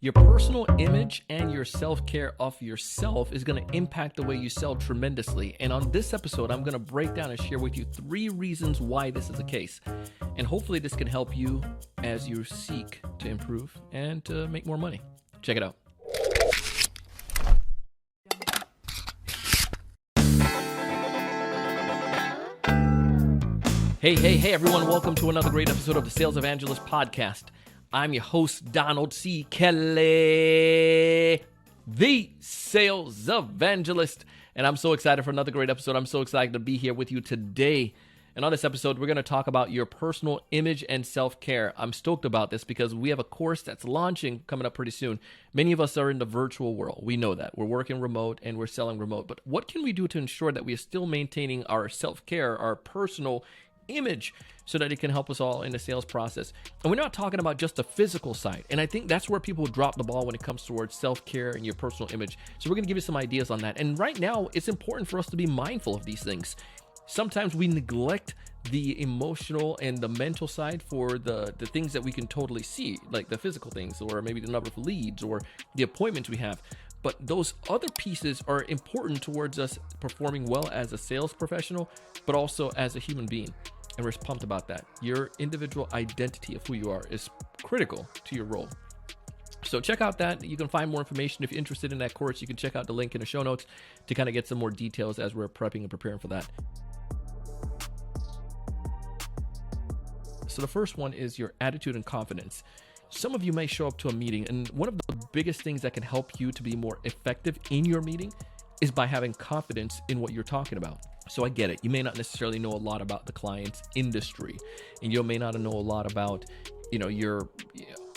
Your personal image and your self-care of yourself is going to impact the way you sell tremendously. And on this episode, I'm going to break down and share with you 3 reasons why this is the case. And hopefully this can help you as you seek to improve and to make more money. Check it out. Hey everyone, welcome to another great episode of the Sales Evangelist podcast. I'm your host, Donald C. Kely, the Sales Evangelist, and I'm so excited for another great episode. I'm so excited to be here with you today. And on this episode, we're going to talk about your personal image and self-care. I'm stoked about this because we have a course that's launching coming up pretty soon. Many of us are in the virtual world. We know that. We're working remote and we're selling remote. But what can we do to ensure that we are still maintaining our self-care, our personal image, so that it can help us all in the sales process? And we're not talking about just the physical side. And I think that's where people drop the ball when it comes towards self-care and your personal image. So we're going to give you some ideas on that. And right now, it's important for us to be mindful of these things. Sometimes we neglect the emotional and the mental side for the things that we can totally see, like the physical things, or maybe the number of leads or the appointments we have. But those other pieces are important towards us performing well as a sales professional, but also as a human being. And we're pumped about that. Your individual identity of who you are is critical to your role. So check out that. You can find more information if you're interested in that course. You can check out the link in the show notes to kind of get some more details as we're prepping and preparing for that. So the first one is your attitude and confidence. Some of you may show up to a meeting, and one of the biggest things that can help you to be more effective in your meeting is by having confidence in what you're talking about. So I get it. You may not necessarily know a lot about the client's industry, and you may not know a lot about,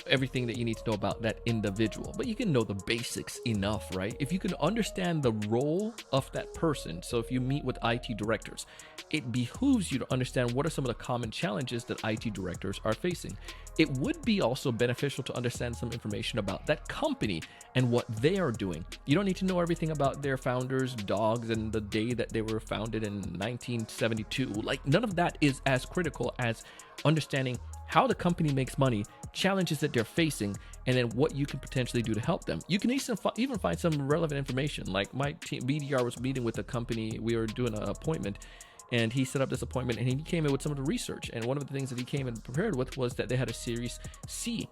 everything that you need to know about that individual, but you can know the basics enough, right? If you can understand the role of that person. So if you meet with IT directors, it behooves you to understand what are some of the common challenges that IT directors are facing. It would be also beneficial to understand some information about that company and what they are doing. You don't need to know everything about their founders' dogs and the day that they were founded in 1972. Like, none of that is as critical as understanding how the company makes money, challenges that they're facing, and then what you can potentially do to help them. You can even find some relevant information. Like, my team, BDR, was meeting with a company. We were doing an appointment, and he set up this appointment, and he came in with some of the research. And one of the things that he came in prepared with was that they had a Series C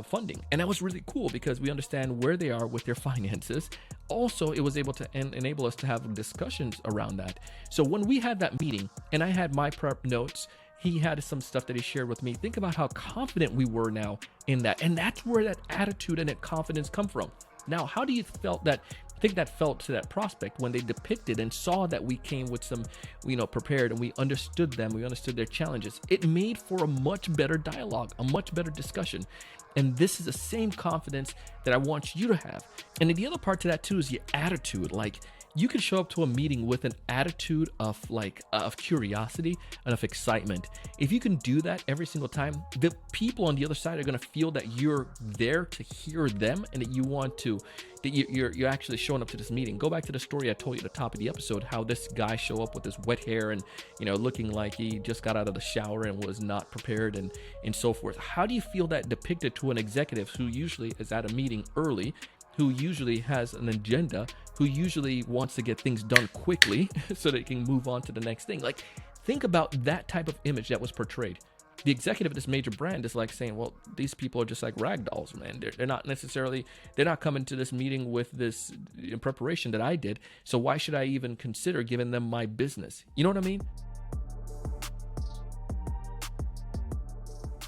funding. And that was really cool because we understand where they are with their finances. Also, it was able to enable us to have discussions around that. So when we had that meeting, and I had my prep notes, he had some stuff that he shared with me. Think about how confident we were now in that. And that's where that attitude and that confidence come from. Now, how do you think that felt to that prospect when they depicted and saw that we came with some, prepared, and we understood them, we understood their challenges? It made for a much better dialogue, a much better discussion. And this is the same confidence that I want you to have. And then the other part to that too is your attitude. Like, you can show up to a meeting with an attitude of curiosity and of excitement. If you can do that every single time, the people on the other side are going to feel that you're there to hear them and that you're actually showing up to this meeting. Go back to the story I told you at the top of the episode, how this guy show up with his wet hair and, looking like he just got out of the shower and was not prepared and so forth. How do you feel that depicted to an executive who usually is at a meeting early, who usually has an agenda, who usually wants to get things done quickly so they can move on to the next thing? Like, think about that type of image that was portrayed. The executive of this major brand is like saying, well, these people are just like rag dolls, man. They're not coming to this meeting with this in preparation that I did. So why should I even consider giving them my business? You know what I mean?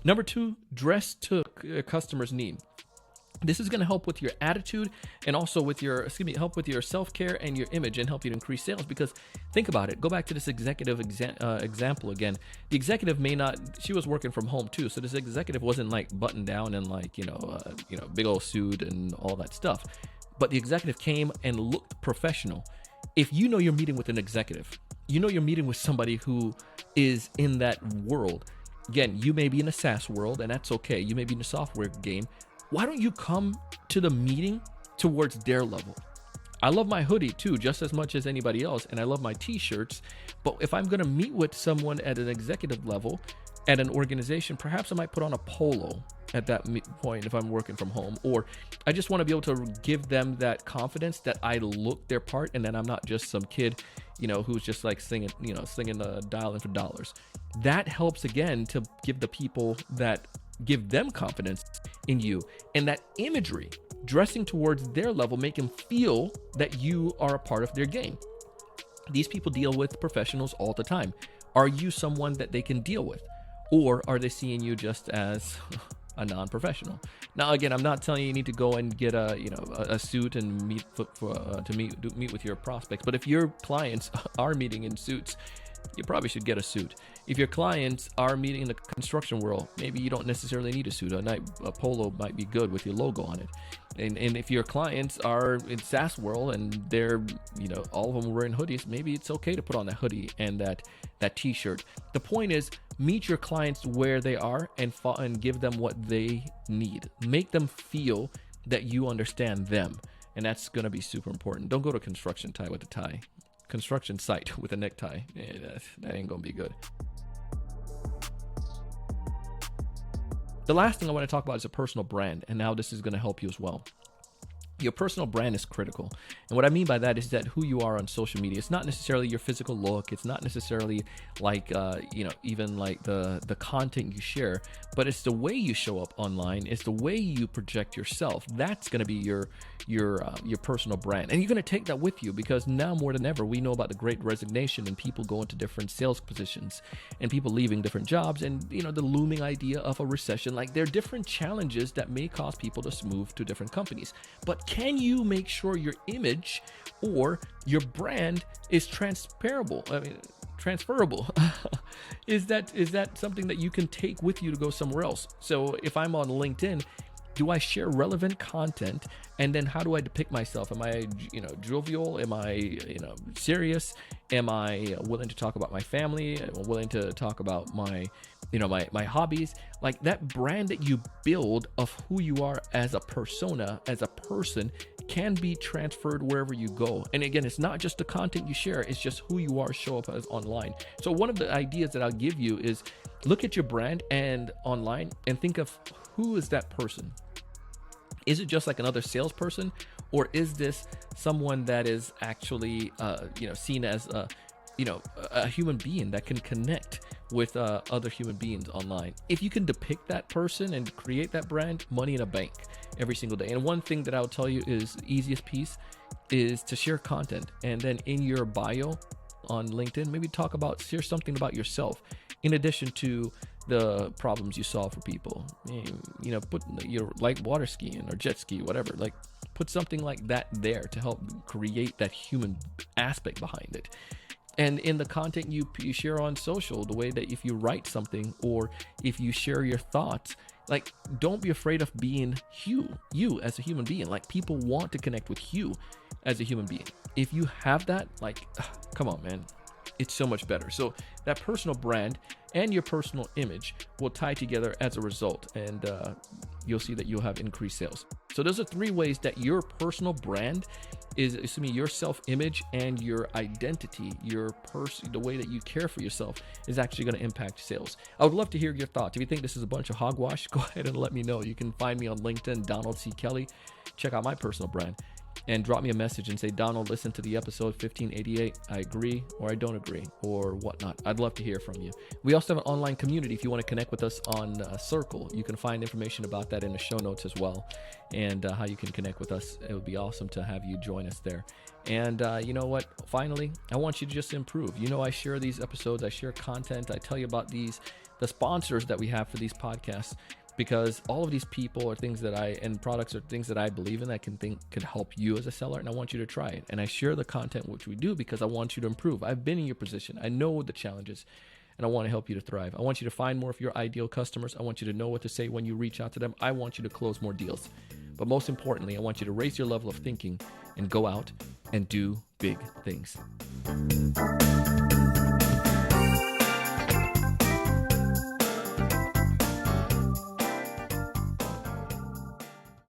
Number 2, dress to a customer's need. This is going to help with your attitude and also with help with your self-care and your image, and help you to increase sales. Because think about it. Go back to this executive example again. The executive she was working from home too. So this executive wasn't like buttoned down and big old suit and all that stuff. But the executive came and looked professional. If you know you're meeting with an executive, you're meeting with somebody who is in that world. Again, you may be in a SaaS world, and that's okay. You may be in the software game. Why don't you come to the meeting towards their level? I love my hoodie too, just as much as anybody else, and I love my t-shirts. But if I'm going to meet with someone at an executive level at an organization, perhaps I might put on a polo at that point if I'm working from home, or I just want to be able to give them that confidence that I look their part and that I'm not just some kid, who's just like singing dialing for dollars. That helps again to give the people that give them confidence in you, and that imagery dressing towards their level, make them feel that you are a part of their game. These people deal with professionals all the time. Are you someone that they can deal with, or are they seeing you just as a non-professional? Now, again, I'm not telling you need to go and get a suit and meet with your prospects. But if your clients are meeting in suits, you probably should get a suit. If your clients are meeting in the construction world, maybe you don't necessarily need a suit. A polo might be good with your logo on it. And if your clients are in SaaS world and they're, all of them wearing hoodies, maybe it's okay to put on that hoodie and that t-shirt. The point is, meet your clients where they are and give them what they need. Make them feel that you understand them. And that's going to be super important. Don't go to construction site with a necktie. That ain't going to be good. The last thing I want to talk about is a personal brand, and how this is going to help you as well. Your personal brand is critical. And what I mean by that is that who you are on social media. It's not necessarily your physical look. It's not necessarily like, even like the content you share, but it's the way you show up online. It's the way you project yourself. That's going to be your personal brand. And you're going to take that with you, because now more than ever, we know about the great resignation and people going to different sales positions and people leaving different jobs, and, the looming idea of a recession. Like, there are different challenges that may cause people to move to different companies. But can you make sure your image or your brand is transferable? Is that something that you can take with you to go somewhere else? So if I'm on LinkedIn, do I share relevant content? And then how do I depict myself? Am I, jovial? Am I, serious? Am I willing to talk about my family? Am I willing to talk about my hobbies? Like, that brand that you build of who you are as a persona, as a person, can be transferred wherever you go. And again, it's not just the content you share, it's just who you are show up as online. So one of the ideas that I'll give you is look at your brand and online and think of, who is that person? Is it just like another salesperson, or is this someone that is actually, seen as a human being that can connect with other human beings online? If you can depict that person and create that brand, money in a bank every single day. And one thing that I'll tell you is the easiest piece is to share content, and then in your bio on LinkedIn, maybe share something about yourself in addition to the problems you solve for people. Put your like water skiing or jet ski, whatever. Like, put something like that there to help create that human aspect behind it. And in the content you share on social, the way that if you write something or if you share your thoughts, like, don't be afraid of being you as a human being. Like, people want to connect with you as a human being. If you have that, like, come on, man. It's so much better. So that personal brand and your personal image will tie together as a result, and you'll see that you'll have increased sales. So those are 3 ways that your personal brand is, your self-image and your identity, the way that you care for yourself is actually going to impact sales. I would love to hear your thoughts. If you think this is a bunch of hogwash, go ahead and let me know. You can find me on LinkedIn, Donald C. Kely. Check out my personal brand and drop me a message and say, Donald, listen to the episode 1588. I agree, or I don't agree, or whatnot. I'd love to hear from you. We also have an online community. If you want to connect with us on Circle, you can find information about that in the show notes as well, and how you can connect with us. It would be awesome to have you join us there. And you know what? Finally, I want you to just improve. I share these episodes. I share content. I tell you about the sponsors that we have for these podcasts, because all of these people are things and products are things that I believe in that could help you as a seller, and I want you to try it. And I share the content which we do because I want you to improve. I've been in your position. I know the challenges, and I want to help you to thrive. I want you to find more of your ideal customers. I want you to know what to say when you reach out to them. I want you to close more deals. But most importantly, I want you to raise your level of thinking and go out and do big things.